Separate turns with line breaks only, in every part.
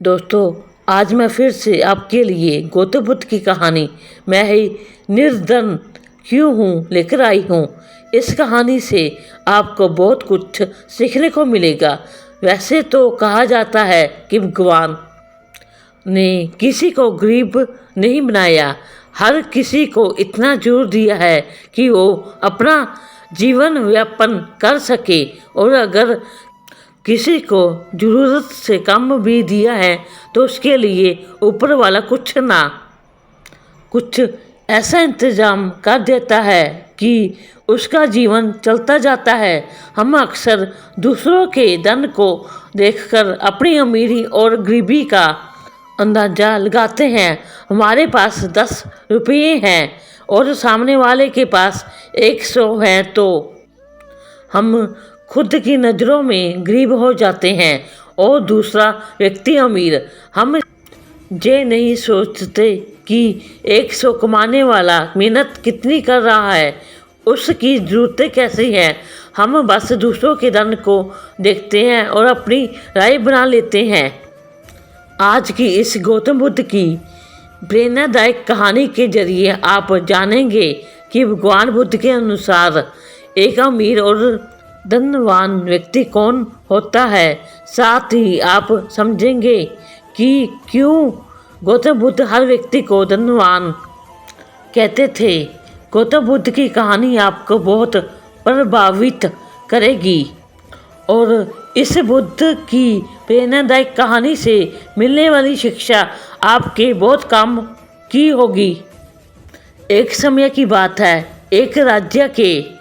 दोस्तों, आज मैं फिर से आपके लिए गौतम बुद्ध की कहानी मैं ही निर्धन क्यों हूँ लेकर आई हूँ। इस कहानी से आपको बहुत कुछ सीखने को मिलेगा। वैसे तो कहा जाता है कि भगवान ने किसी को गरीब नहीं बनाया, हर किसी को इतना जोर दिया है कि वो अपना जीवन यापन कर सके, और अगर किसी को ज़रूरत से कम भी दिया है तो उसके लिए ऊपर वाला कुछ ऐसा इंतज़ाम कर देता है कि उसका जीवन चलता जाता है। हम अक्सर दूसरों के धन को देखकर अपनी अमीरी और गरीबी का अंदाज़ा लगाते हैं। हमारे पास 10 रुपये हैं और सामने वाले के पास 100 हैं तो हम खुद की नज़रों में गरीब हो जाते हैं और दूसरा व्यक्ति अमीर। हम ये नहीं सोचते कि 100 कमाने वाला मेहनत कितनी कर रहा है, उसकी ज़रूरतें कैसी हैं। हम बस दूसरों के धन को देखते हैं और अपनी राय बना लेते हैं। आज की इस गौतम बुद्ध की प्रेरणादायक कहानी के जरिए आप जानेंगे कि भगवान बुद्ध के अनुसार एक अमीर और धनवान व्यक्ति कौन होता है। साथ ही आप समझेंगे कि क्यों गौतम बुद्ध हर व्यक्ति को धनवान कहते थे। गौतम बुद्ध की कहानी आपको बहुत प्रभावित करेगी और इस बुद्ध की प्रेरणादायक कहानी से मिलने वाली शिक्षा आपके बहुत काम की होगी। एक समय की बात है, एक राज्य के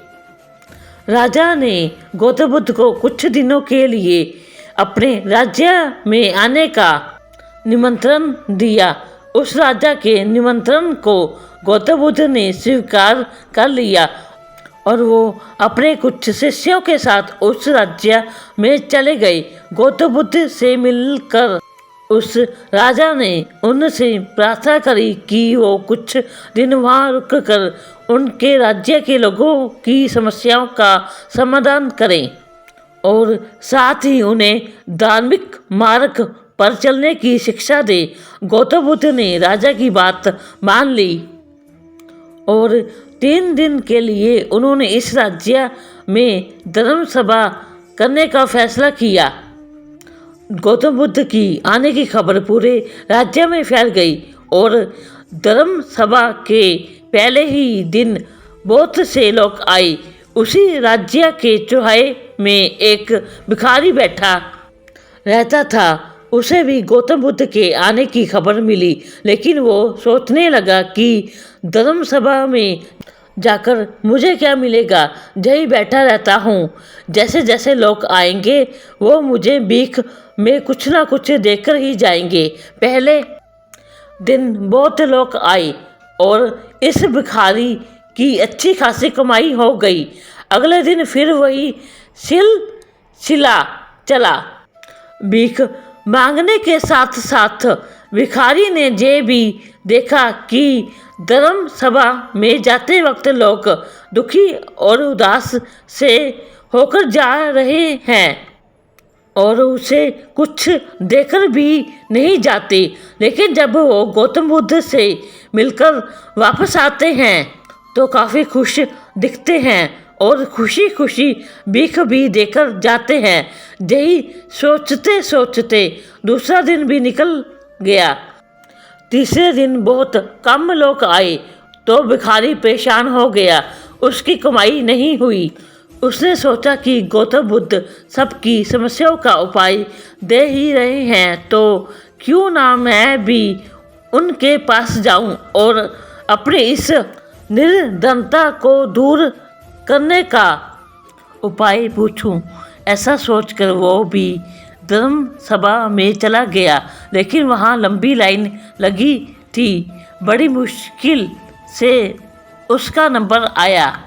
राजा ने गौतम बुद्ध को कुछ दिनों के लिए अपने राज्य में आने का निमंत्रण दिया। उस राजा के निमंत्रण को गौतम बुद्ध ने स्वीकार कर लिया और वो अपने कुछ शिष्यों के साथ उस राज्य में चले गए। गौतम बुद्ध से मिलकर उस राजा ने उनसे प्रार्थना करी कि वो कुछ दिन वहाँ रुक कर उनके राज्य के लोगों की समस्याओं का समाधान करें और साथ ही उन्हें धार्मिक मार्ग पर चलने की शिक्षा दे। गौतम बुद्ध ने राजा की बात मान ली और 3 दिन के लिए उन्होंने इस राज्य में धर्म सभा करने का फैसला किया। गौतम बुद्ध की आने की खबर पूरे राज्य में फैल गई और धर्म सभा के पहले ही दिन बहुत से लोग आए। उसी राज्य के चौराहे में एक भिखारी बैठा रहता था। उसे भी गौतम बुद्ध के आने की खबर मिली, लेकिन वो सोचने लगा कि धर्म सभा में जाकर मुझे क्या मिलेगा, यही बैठा रहता हूँ। जैसे जैसे लोग आएंगे वो मुझे भीख में कुछ ना कुछ देकर ही जाएंगे। पहले दिन बहुत लोग आए और इस भिखारी की अच्छी खासी कमाई हो गई। अगले दिन फिर वही सिलसिला चला। भीख मांगने के साथ साथ भिखारी ने ये भी देखा कि धर्म सभा में जाते वक्त लोग दुखी और उदास से होकर जा रहे हैं और उसे कुछ देकर भी नहीं जाते। लेकिन जब वो गौतम बुद्ध से मिलकर वापस आते हैं तो काफ़ी खुश दिखते हैं और खुशी खुशी भीख भी देकर जाते हैं। यही सोचते सोचते दूसरा दिन भी निकल गया। तीसरे दिन बहुत कम लोग आए तो भिखारी परेशान हो गया, उसकी कमाई नहीं हुई। उसने सोचा कि गौतम बुद्ध सबकी समस्याओं का उपाय दे ही रहे हैं तो क्यों ना मैं भी उनके पास जाऊं और अपनी इस निर्धनता को दूर करने का उपाय पूछूं। ऐसा सोचकर वो भी धर्म सभा में चला गया, लेकिन वहाँ लंबी लाइन लगी थी। बड़ी मुश्किल से उसका नंबर आया।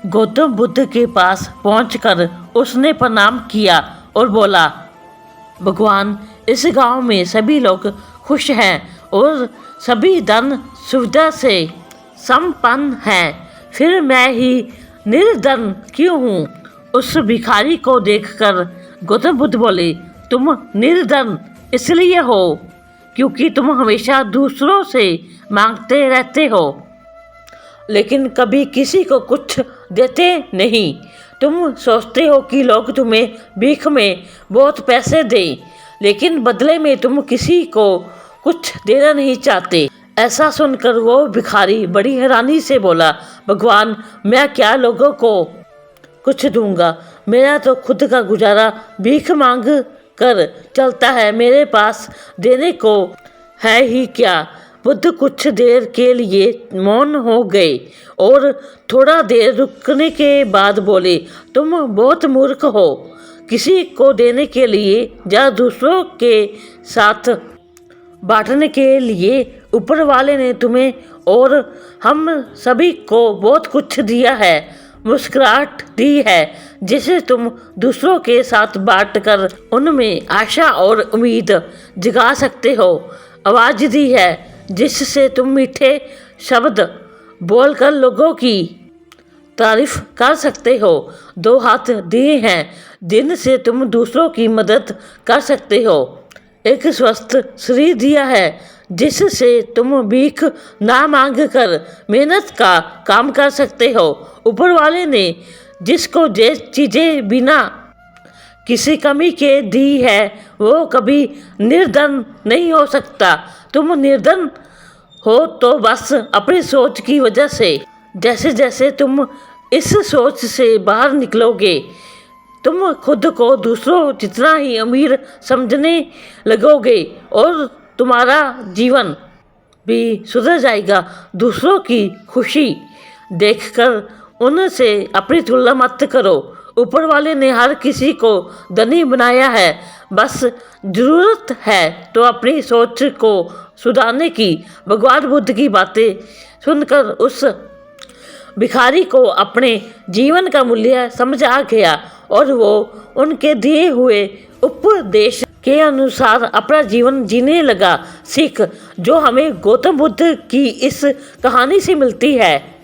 गौतम बुद्ध के पास पहुंचकर उसने प्रणाम किया और बोला, भगवान, इस गांव में सभी लोग खुश हैं और सभी धन सुविधा से संपन्न हैं, फिर मैं ही निर्धन क्यों हूँ। उस भिखारी को देखकर गौतम बुद्ध बोले, तुम निर्धन इसलिए हो क्योंकि तुम हमेशा दूसरों से मांगते रहते हो, लेकिन कभी किसी को कुछ देते नहीं। तुम सोचते हो कि लोग तुम्हें भीख में बहुत पैसे दें, लेकिन बदले में तुम किसी को कुछ देना नहीं चाहते। ऐसा सुनकर वो भिखारी बड़ी हैरानी से बोला, भगवान, मैं क्या लोगों को कुछ दूंगा? मेरा तो खुद का गुजारा भीख मांग कर चलता है, मेरे पास देने को है ही क्या? बुद्ध कुछ देर के लिए मौन हो गए और थोड़ा देर रुकने के बाद बोले, तुम बहुत मूर्ख हो। किसी को देने के लिए या दूसरों के साथ बांटने के लिए ऊपर वाले ने तुम्हें और हम सभी को बहुत कुछ दिया है, मुस्कुराहट दी है जिसे तुम दूसरों के साथ बांट कर उनमें आशा और उम्मीद जगा सकते हो, आवाज़ दी है जिससे तुम मीठे शब्द बोलकर लोगों की तारीफ कर सकते हो, दो हाथ दिए हैं जिनसे तुम दूसरों की मदद कर सकते हो, एक स्वस्थ शरीर दिया है जिससे तुम भीख ना मांग कर मेहनत का काम कर सकते हो। ऊपर वाले ने जिसको जे चीज़ें बिना किसी कमी के दी है वो कभी निर्धन नहीं हो सकता। तुम निर्धन हो तो बस अपनी सोच की वजह से। जैसे जैसे तुम इस सोच से बाहर निकलोगे, तुम खुद को दूसरों जितना ही अमीर समझने लगोगे और तुम्हारा जीवन भी सुधर जाएगा। दूसरों की खुशी देखकर उनसे अपनी तुलना मत करो। ऊपर वाले ने हर किसी को धनी बनाया है, बस ज़रूरत है तो अपनी सोच को सुधारने की। भगवान बुद्ध की बातें सुनकर उस भिखारी को अपने जीवन का मूल्य समझ आ गया और वो उनके दिए हुए उपदेश के अनुसार अपना जीवन जीने लगा। सीख जो हमें गौतम बुद्ध की इस कहानी से मिलती है,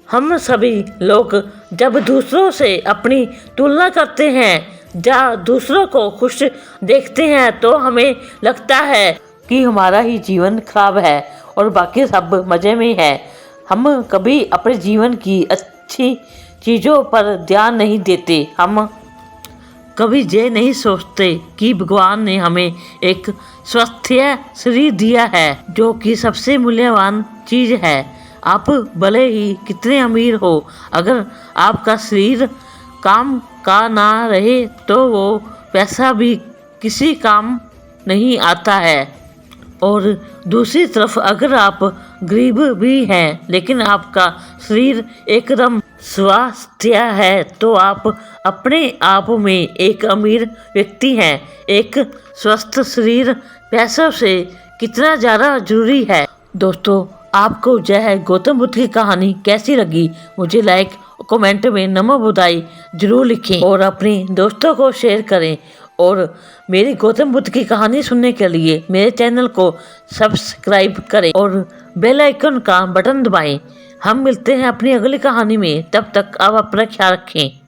हम सभी लोग जब दूसरों से अपनी तुलना करते हैं या दूसरों को खुश देखते हैं तो हमें लगता है कि हमारा ही जीवन खराब है और बाकी सब मज़े में है। हम कभी अपने जीवन की अच्छी चीज़ों पर ध्यान नहीं देते। हम कभी ये नहीं सोचते कि भगवान ने हमें एक स्वस्थ शरीर दिया है जो कि सबसे मूल्यवान चीज़ है। आप भले ही कितने अमीर हो, अगर आपका शरीर काम का ना रहे तो वो पैसा भी किसी काम नहीं आता है। और दूसरी तरफ अगर आप गरीब भी हैं लेकिन आपका शरीर एकदम स्वस्थ है तो आप अपने आप में एक अमीर व्यक्ति हैं। एक स्वस्थ शरीर पैसों से कितना ज़्यादा जरूरी है। दोस्तों, आपको यह गौतम बुद्ध की कहानी कैसी लगी मुझे लाइक कमेंट में नमो बुद्धाय जरूर लिखें और अपने दोस्तों को शेयर करें। और मेरी गौतम बुद्ध की कहानी सुनने के लिए मेरे चैनल को सब्सक्राइब करें और बेल आइकन का बटन दबाएं। हम मिलते हैं अपनी अगली कहानी में, तब तक आप अपना ख्याल रखें।